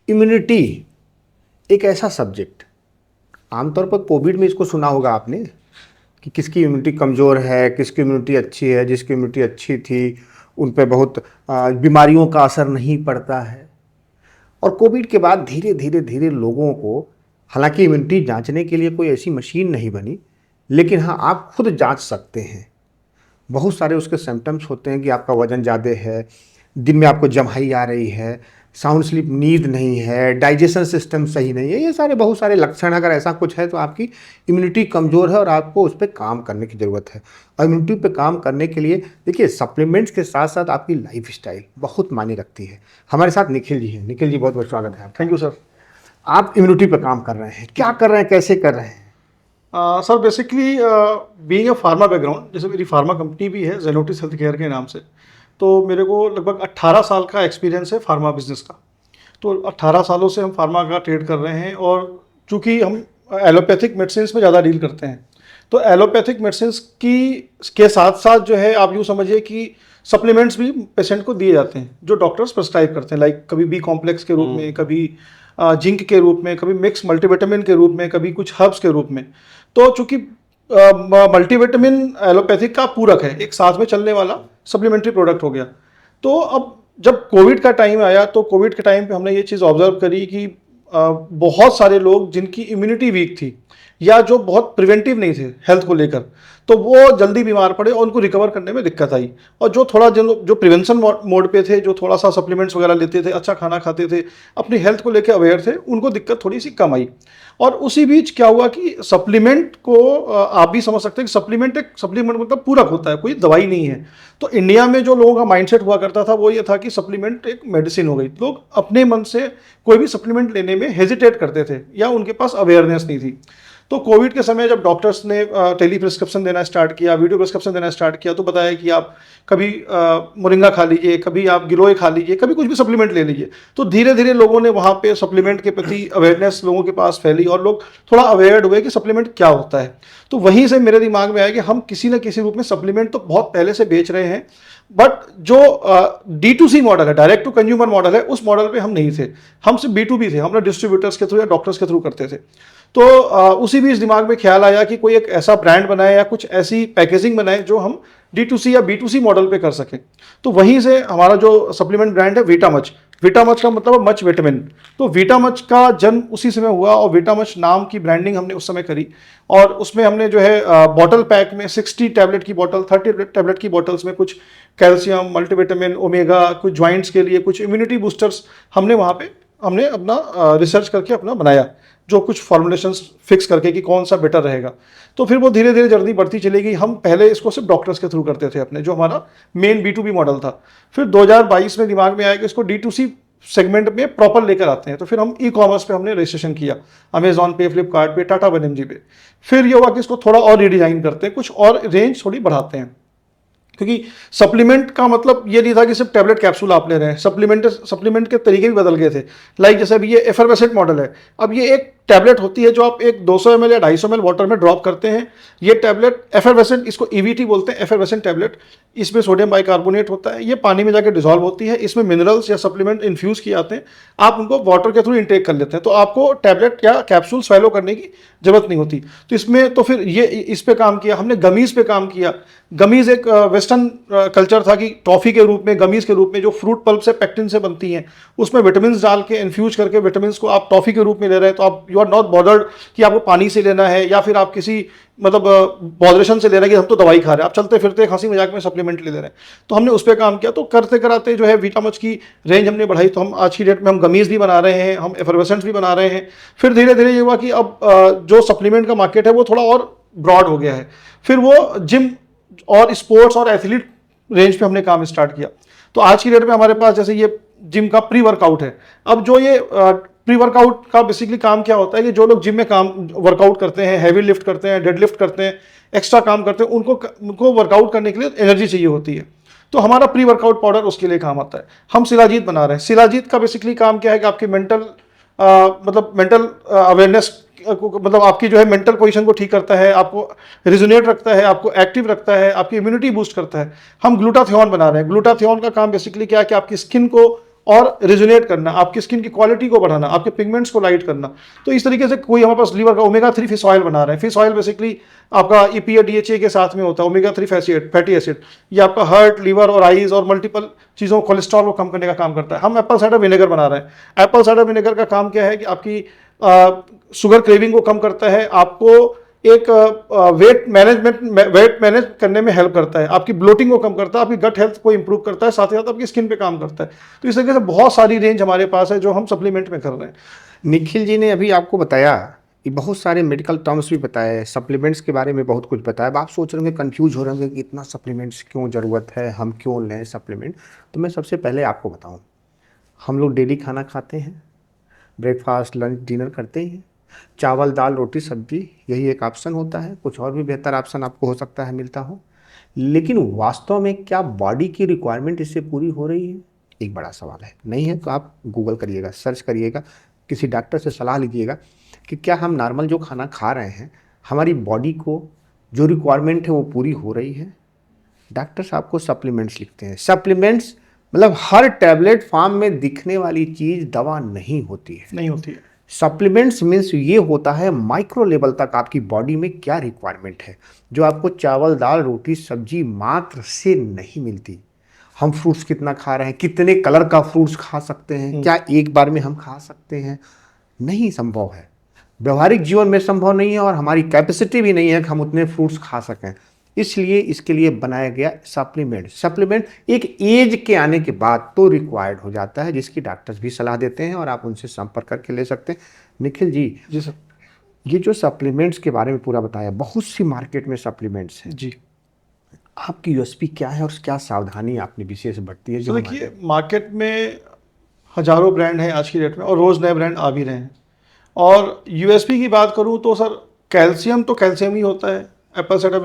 Immunity एक ऐसा subject, आमतौर पर कोविड में इसको सुना होगा आपने कि किसकी इम्यूनिटी कमज़ोर है, किसकी इम्यूनिटी अच्छी है, जिसकी इम्यूनिटी अच्छी थी उन पे बहुत बीमारियों का असर नहीं पड़ता है। और कोविड के बाद धीरे धीरे धीरे लोगों को, हालांकि इम्यूनिटी जांचने के लिए कोई ऐसी मशीन नहीं बनी, लेकिन हाँ आप खुद जांच सकते हैं। बहुत सारे उसके सिम्टम्स होते हैं कि आपका वज़न ज़्यादा है, दिन में आपको जम्हाई आ रही है, साउंड स्लीप, नींद नहीं है, डाइजेशन सिस्टम सही नहीं है। ये सारे बहुत सारे लक्षण, अगर ऐसा कुछ है तो आपकी इम्यूनिटी कमज़ोर है और आपको उस पर काम करने की ज़रूरत है। और इम्यूनिटी पे काम करने के लिए देखिए सप्लीमेंट्स के साथ साथ आपकी लाइफ स्टाइल बहुत मायने रखती है। हमारे साथ निखिल जी हैं। निखिल जी बहुत बहुत स्वागत है आपका। Thank you sir. आप इम्यूनिटी पे काम कर रहे हैं, क्या कर रहे हैं, कैसे कर रहे हैं? Sir basically being a pharma background, जैसे मेरी फार्मा कंपनी भी है जेनोटिस हेल्थ केयर के नाम से, तो मेरे को लगभग 18 साल का एक्सपीरियंस है फार्मा बिजनेस का। तो 18 सालों से हम फार्मा का ट्रेड कर रहे हैं, और चूंकि हम एलोपैथिक मेडिसिन में ज़्यादा डील करते हैं, तो एलोपैथिक मेडिसिन के साथ साथ जो है आप यूँ समझिए कि सप्लीमेंट्स भी पेशेंट को दिए जाते हैं जो डॉक्टर्स प्रिस्क्राइब करते हैं, लाइक कभी बी कॉम्प्लेक्स के रूप में, कभी जिंक के रूप में, कभी मिक्स मल्टीविटामिन के रूप में, कभी कुछ हर्ब्स के रूप में। तो चूंकि मल्टीविटामिन एलोपैथिक का पूरक है, एक साथ में चलने वाला सप्लीमेंट्री प्रोडक्ट हो गया। तो अब जब कोविड का टाइम आया, तो कोविड के टाइम पे हमने ये चीज़ ऑब्जर्व करी कि बहुत सारे लोग जिनकी इम्यूनिटी वीक थी या जो बहुत प्रिवेंटिव नहीं थे हेल्थ को लेकर, तो वो जल्दी बीमार पड़े और उनको रिकवर करने में दिक्कत आई। और जो थोड़ा जो प्रिवेंशन मोड पे थे, जो थोड़ा सा सप्लीमेंट्स वगैरह लेते थे, अच्छा खाना खाते थे, अपनी हेल्थ को लेकर अवेयर थे, उनको दिक्कत थोड़ी सी कम आई। और उसी बीच क्या हुआ कि सप्लीमेंट को आप भी समझ सकते हैं कि सप्लीमेंट मतलब पूरक होता है, कोई दवाई नहीं है। तो इंडिया में जो लोगों का माइंडसेट हुआ करता था वो ये था कि सप्लीमेंट एक मेडिसिन हो गई। लोग अपने मन से कोई भी सप्लीमेंट लेने में हेजिटेट करते थे या उनके पास अवेयरनेस नहीं थी। तो कोविड के समय जब डॉक्टर्स ने टेली प्रिस्क्रिप्शन देना स्टार्ट किया, वीडियो प्रिस्क्रिप्शन देना स्टार्ट किया, तो बताया कि आप कभी मोरिंगा खा लीजिए, कभी आप गिलोय खा लीजिए, कभी कुछ भी सप्लीमेंट ले लीजिए। तो धीरे धीरे लोगों ने वहाँ पे सप्लीमेंट के प्रति अवेयरनेस लोगों के पास फैली और लोग थोड़ा अवेयर हुए कि सप्लीमेंट क्या होता है। तो वहीं से मेरे दिमाग में आया कि हम किसी न किसी रूप में सप्लीमेंट तो बहुत पहले से बेच रहे हैं, बट जो D2C मॉडल है, डायरेक्ट टू कंज्यूमर मॉडल है, उस मॉडल पे हम नहीं थे। हम सिर्फ B2B थे, हम अपने डिस्ट्रीब्यूटर्स के थ्रू या डॉक्टर्स के थ्रू करते थे। तो उसी बीच दिमाग में ख्याल आया कि कोई एक ऐसा ब्रांड बनाए या कुछ ऐसी पैकेजिंग बनाए जो हम D2C या B2C मॉडल पे कर सकें। तो वहीं से हमारा जो सप्लीमेंट ब्रांड है विटामच, विटामच का मतलब मच विटामिन, तो विटामच का जन्म उसी समय हुआ और विटामच नाम की ब्रांडिंग हमने उस समय करी। और उसमें हमने जो है बॉटल पैक में 60 टैबलेट की बॉटल, 30 टैबलेट की बॉटल्स में कुछ कैल्शियम, मल्टीविटामिन, ओमेगा, कुछ ज्वाइंट्स के लिए, कुछ इम्यूनिटी बूस्टर्स हमने वहाँ पे हमने अपना रिसर्च करके अपना बनाया, जो कुछ फॉर्मुलेशंस फिक्स करके कि कौन सा बेटर रहेगा। तो फिर वो धीरे धीरे जर्नी बढ़ती चली गई। हम पहले इसको सिर्फ डॉक्टर्स के थ्रू करते थे अपने, जो हमारा मेन B2B मॉडल था। फिर 2022 में दिमाग में आया कि इसको D2C सेगमेंट में प्रॉपर लेकर आते हैं। तो फिर हम ई-कॉमर्स पे हमने रजिस्ट्रेशन किया, अमेजॉन पे, फ्लिपकार्ट पे, टाटा बनएमजी पे। फिर ये हुआ कि इसको थोड़ा और रीडिजाइन करते हैं, कुछ और रेंज थोड़ी बढ़ाते हैं, क्योंकि सप्लीमेंट का मतलब ये नहीं था कि सिर्फ टैबलेट कैप्सूल आप ले रहे हैं। सप्लीमेंट के तरीके भी बदल गए थे। लाइक जैसे अभी ये एफरवेसेंट मॉडल है, अब ये एक टैबलेट होती है जो आप एक 200 ml या 250 ml वाटर में ड्रॉप करते हैं। ये टैबलेट एफरवेसेंट, इसको EVT बोलते हैं, एफरवेसेंट टैबलेट। इसमें सोडियम बाइकार्बोनेट होता है, ये पानी में जाकर डिजॉल्व होती है, इसमें मिनरल्स या सप्लीमेंट इन्फ्यूज किए आते हैं, आप उनको वाटर के थ्रू इंटेक कर लेते हैं, तो आपको टैबलेट या कैप्सूल स्वेलो करने की जरूरत नहीं होती। तो इसमें तो फिर ये इस पे काम किया हमने, गमीज पे काम किया। गमीज एक वेस्टर्न कल्चर था कि टॉफी के रूप में, गमीज के रूप में, जो फ्रूट पल्प से, पेक्टिन से बनती हैं, उसमें विटामिन डाल के इन्फ्यूज करके विटामिन को आप टॉफी के रूप में ले रहे हैं, तो आप यू आर नॉट बॉर्डर्ड कि आपको पानी से लेना है या फिर आप किसी मतलब बॉडरेशन से लेना है कि हम तो दवाई खा रहे हैं, आप चलते फिरते हंसी मजाक में सप्लीमेंट ले रहे हैं। तो हमने उस पर काम किया। तो करते कराते जो है विटामच की रेंज हमने बढ़ाई। तो हम आज की डेट में हम गमीज भी बना रहे हैं, हम एफरवेसेंट्स भी बना रहे हैं। फिर धीरे धीरे ये हुआ कि अब जो सप्लीमेंट का मार्केट है वो थोड़ा और ब्रॉड हो गया है। फिर वो जिम और स्पोर्ट्स और एथलीट रेंज पे हमने काम स्टार्ट किया। तो आज की डेट में हमारे पास जैसे ये जिम का प्री वर्कआउट है। अब जो ये प्री वर्कआउट का बेसिकली काम क्या होता है कि जो लोग जिम में काम वर्कआउट करते हैं, हैवी लिफ्ट करते हैं, डेड लिफ्ट करते हैं, एक्स्ट्रा काम करते हैं, उनको वर्कआउट करने के लिए एनर्जी चाहिए होती है। तो हमारा प्री वर्कआउट पाउडर उसके लिए काम आता है। हम शिलाजीत बना रहे हैं। शिलाजीत का बेसिकली काम क्या है कि आपकी मेंटल अवेयरनेस, मतलब आपकी जो है मेंटल पोजीशन को ठीक करता है, आपको रिजोनेट रखता है, आपको एक्टिव रखता है, आपकी इम्यूनिटी बूस्ट करता है। हम ग्लूटाथियोन बना रहे हैं। ग्लूटाथियोन का काम बेसिकली क्या है कि आपकी स्किन को और रिजोनेट करना, आपकी स्किन की क्वालिटी को बढ़ाना, आपके पिगमेंट्स को लाइट करना। तो इस तरीके से कोई हमारे पास लीवर का ओमेगा 3 फिश ऑयल बना रहे हैं। फिश ऑयल बेसिकली आपका EPA DHA के साथ में होता है, ओमेगा 3 फैटी एसिड। ये आपका हार्ट, लीवर और आईज और मल्टीपल चीज़ों कोलेस्ट्रॉल को कम करने का काम करता है। हम एप्पल साइडर विनेगर बना रहे हैं। एप्पल साइडर विनेगर का काम क्या है कि आपकी शुगर क्रेविंग को कम करता है, आपको एक वेट मैनेज करने में हेल्प करता है, आपकी ब्लोटिंग को कम करता है, आपकी गट हेल्थ को इंप्रूव करता है, साथ ही साथ आपकी स्किन पे काम करता है। तो इस तरीके से बहुत सारी रेंज हमारे पास है जो हम सप्लीमेंट में कर रहे हैं। निखिल जी ने अभी आपको बताया कि बहुत सारे मेडिकल टर्म्स भी बताए, सप्लीमेंट्स के बारे में बहुत कुछ बताया। अब आप सोच रहे होंगे, कंफ्यूज हो रहे होंगे कि इतना सप्लीमेंट्स क्यों ज़रूरत है, हम क्यों लें सप्लीमेंट। तो मैं सबसे पहले आपको बताऊं, हम लोग डेली खाना खाते हैं, ब्रेकफास्ट लंच डिनर करते ही हैं। चावल दाल रोटी सब्जी यही एक ऑप्शन होता है, कुछ और भी बेहतर ऑप्शन आपको हो सकता है मिलता हो, लेकिन वास्तव में क्या बॉडी की रिक्वायरमेंट इससे पूरी हो रही है, एक बड़ा सवाल है। नहीं है तो आप गूगल करिएगा, सर्च करिएगा, किसी डॉक्टर से सलाह लीजिएगा कि क्या हम नॉर्मल जो खाना खा रहे हैं हमारी बॉडी को जो रिक्वायरमेंट है वो पूरी हो रही है। डॉक्टर्स आपको सप्लीमेंट्स लिखते हैं। सप्लीमेंट्स मतलब हर टैबलेट फॉर्म में दिखने वाली चीज़ दवा नहीं होती है। नहीं होती है। सप्लीमेंट्स मीन्स ये होता है माइक्रो लेवल तक आपकी बॉडी में क्या रिक्वायरमेंट है, जो आपको चावल दाल रोटी सब्जी मात्र से नहीं मिलती। हम फ्रूट्स कितना खा रहे हैं, कितने कलर का फ्रूट्स खा सकते हैं, क्या एक बार में हम खा सकते हैं, नहीं संभव है। व्यवहारिक जीवन में संभव नहीं है और हमारी कैपेसिटी भी नहीं है कि हम उतने फ्रूट्स खा सकें। इसलिए इसके लिए बनाया गया सप्लीमेंट। सप्लीमेंट एक एज के आने के बाद तो रिक्वायर्ड हो जाता है, जिसकी डॉक्टर्स भी सलाह देते हैं और आप उनसे संपर्क करके ले सकते हैं। निखिल जी, जी सर। ये जो सप्लीमेंट्स के बारे में पूरा बताया, बहुत सी मार्केट में सप्लीमेंट्स हैं, जी आपकी यूएसपी क्या है और क्या सावधानी आपने विशेष बरती है? तो जो देखिए, मार्केट में हजारों ब्रांड हैं आज की डेट में और रोज़ नए ब्रांड आ भी रहे हैं। और यूएसपी की बात करूं तो सर, कैल्शियम तो कैल्शियम ही होता है, एप्पल साइडर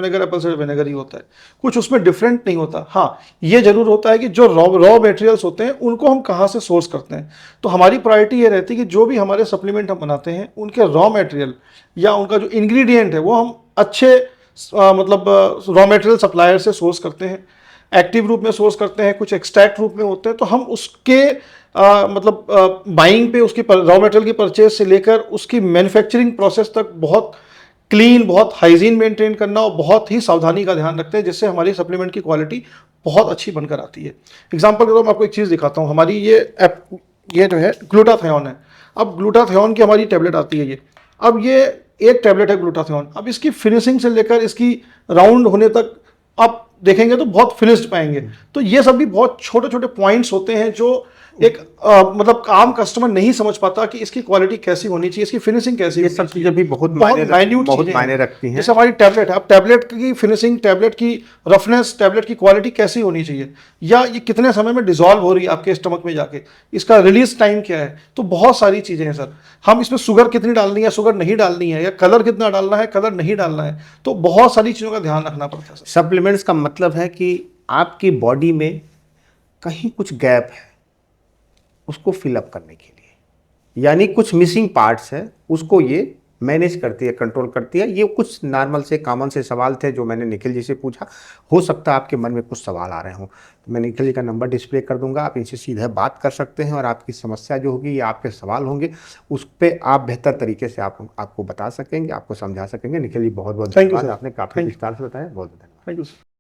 विनेगर ही होता है, कुछ उसमें डिफरेंट नहीं होता। हाँ, ये जरूर होता है कि जो रॉ मटेरियल्स होते हैं उनको हम कहाँ से सोर्स करते हैं। तो हमारी प्रायोरिटी ये रहती है कि जो भी हमारे सप्लीमेंट हम बनाते हैं उनके रॉ मटेरियल या उनका जो इंग्रेडिएंट है वो हम अच्छे मतलब रॉ मटेरियल सप्लायर से सोर्स करते हैं, एक्टिव रूप में सोर्स करते हैं, कुछ एक्सट्रैक्ट रूप में होते हैं। तो हम उसके मतलब बाइंग पे उसकी रॉ मटेरियल की परचेज से लेकर उसकी मैन्युफैक्चरिंग प्रोसेस तक बहुत क्लीन, बहुत हाइजीन मेंटेन करना और बहुत ही सावधानी का ध्यान रखते हैं, जिससे हमारी सप्लीमेंट की क्वालिटी बहुत अच्छी बनकर आती है। एग्जांपल के तौर पर आपको एक चीज़ दिखाता हूँ। हमारी ये जो है ग्लूटाथियोन है। अब ग्लूटाथियोन की हमारी टैबलेट आती है ये। अब ये एक टैबलेट है ग्लूटाथियोन। अब इसकी फिनिशिंग से लेकर इसकी राउंड होने तक आप देखेंगे तो बहुत फिनिश्ड पाएंगे। तो ये सब भी बहुत छोटे छोटे पॉइंट्स होते हैं जो एक मतलब आम कस्टमर नहीं समझ पाता कि इसकी क्वालिटी कैसी होनी चाहिए, इसकी फिनिशिंग कैसी ये होनी सब चाहिए। चीज़ें भी बहुत मायने रखती हैं। जैसे हमारी टैबलेट है, अब टैबलेट की फिनिशिंग, टैबलेट की रफनेस, टैबलेट की क्वालिटी कैसी होनी चाहिए, या ये कितने समय में डिसॉल्व हो रही है आपके स्टमक में जाके, इसका रिलीज टाइम क्या है। तो बहुत सारी चीज़ें हैं सर। हम इसमें शुगर कितनी डालनी है, शुगर नहीं डालनी है, या कलर कितना डालना है, कलर नहीं डालना है। तो बहुत सारी चीज़ों का ध्यान रखना पड़ता है सर। सप्लीमेंट्स का मतलब है कि आपकी बॉडी में कहीं कुछ गैप है, उसको फिलअप करने के लिए, यानी कुछ मिसिंग पार्ट्स है, उसको ये मैनेज करती है, कंट्रोल करती है। ये कुछ नॉर्मल से कॉमन से सवाल थे जो मैंने निखिल जी से पूछा। हो सकता है आपके मन में कुछ सवाल आ रहे हों, तो मैं निखिल जी का नंबर डिस्प्ले कर दूंगा, आप इनसे सीधे बात कर सकते हैं और आपकी समस्या जो होगी या आपके सवाल होंगे उस पर आप बेहतर तरीके से आपको बता सकेंगे, आपको समझा सकेंगे। निखिल जी बहुत बहुत धन्यवाद, आपने काफ़ी विस्तार से बताया, बहुत धन्यवाद। Thank you sir.